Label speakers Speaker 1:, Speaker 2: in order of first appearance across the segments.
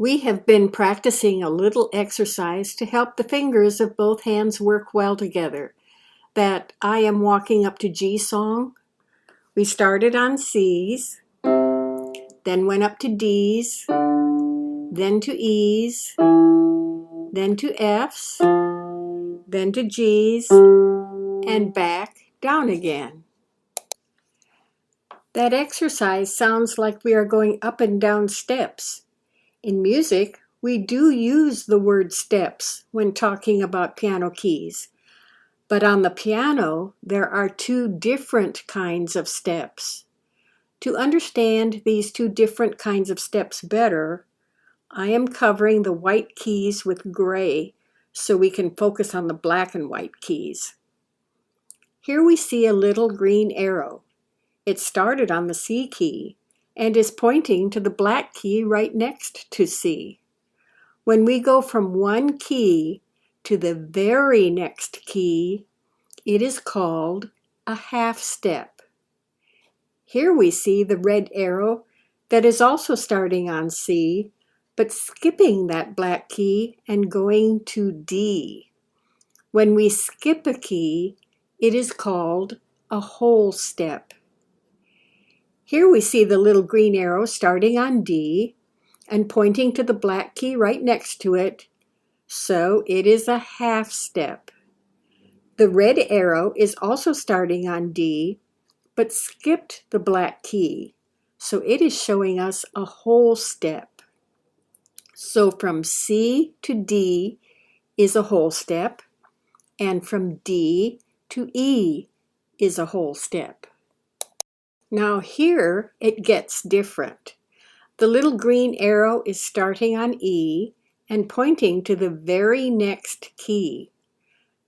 Speaker 1: We have been practicing a little exercise to help the fingers of both hands work well together. That I Am Walking Up to G song. We started on C's, then went up to D's, then to E's, then to F's, then to G's, and back down again. That exercise sounds like we are going up and down steps. In music, we do use the word steps when talking about piano keys. But on the piano, there are two different kinds of steps. To understand these two different kinds of steps better, I am covering the white keys with gray so we can focus on the black and white keys. Here we see a little green arrow. It started on the C key and is pointing to the black key right next to C. When we go from one key to the very next key, it is called a half step. Here we see the red arrow that is also starting on C, but skipping that black key and going to D. When we skip a key, it is called a whole step. Here we see the little green arrow starting on D and pointing to the black key right next to it, so it is a half step. The red arrow is also starting on D, but skipped the black key, so it is showing us a whole step. So from C to D is a whole step, and from D to E is a whole step. Now here it gets different. The little green arrow is starting on E and pointing to the very next key.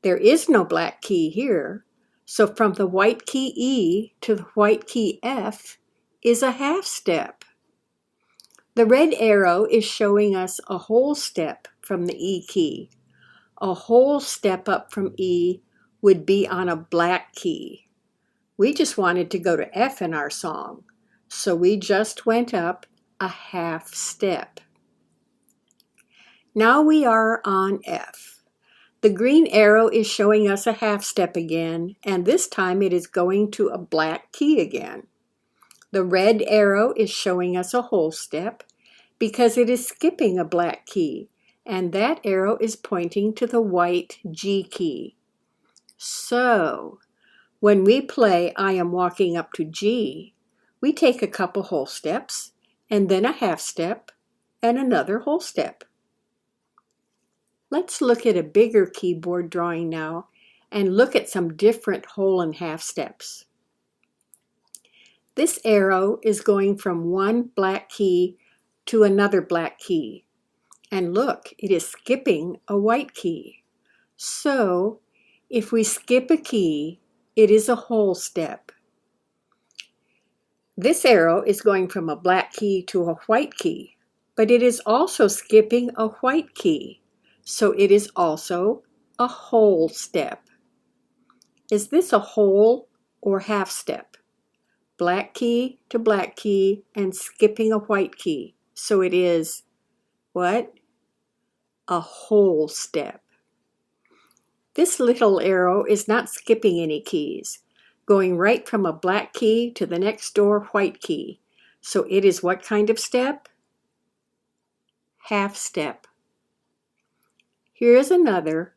Speaker 1: There is no black key here, so from the white key E to the white key F is a half step. The red arrow is showing us a whole step from the E key. A whole step up from E would be on a black key. We just wanted to go to F in our song, so we just went up a half step. Now we are on F. The green arrow is showing us a half step again, and this time it is going to a black key again. The red arrow is showing us a whole step because it is skipping a black key, and that arrow is pointing to the white G key. So, when we play I Am Walking Up to G, we take a couple whole steps, and then a half step, and another whole step. Let's look at a bigger keyboard drawing now and look at some different whole and half steps. This arrow is going from one black key to another black key. And look, it is skipping a white key. So, if we skip a key, it is a whole step. This arrow is going from a black key to a white key, but it is also skipping a white key. So it is also a whole step. Is this a whole or half step? Black key to black key and skipping a white key. So it is what? A whole step. This little arrow is not skipping any keys, going right from a black key to the next door white key. So it is what kind of step? Half step. Here is another.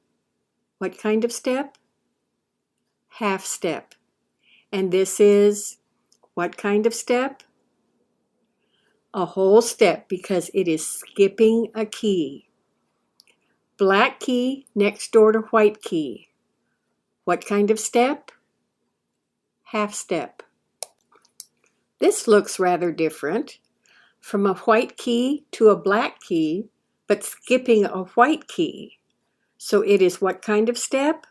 Speaker 1: What kind of step? Half step. And this is what kind of step? A whole step because it is skipping a key. Black key next door to white key. What kind of step? Half step. This looks rather different. From a white key to a black key, but skipping a white key. So it is what kind of step?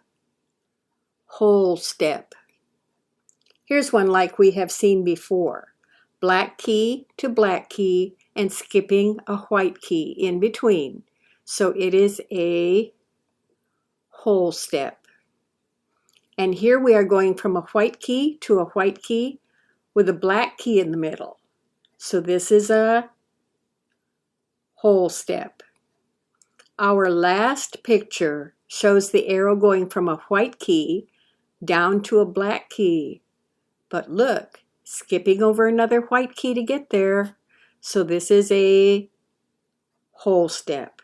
Speaker 1: Whole step. Here's one like we have seen before. Black key to black key and skipping a white key in between. So it is a whole step. And here we are going from a white key to a white key with a black key in the middle. So this is a whole step. Our last picture shows the arrow going from a white key down to a black key. But look, skipping over another white key to get there. So this is a whole step.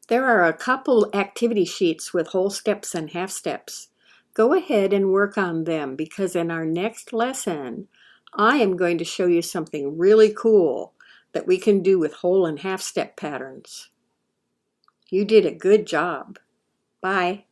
Speaker 1: There are a couple activity sheets with whole steps and half steps. Go ahead and work on them because in our next lesson, I am going to show you something really cool that we can do with whole and half step patterns. You did a good job. Bye.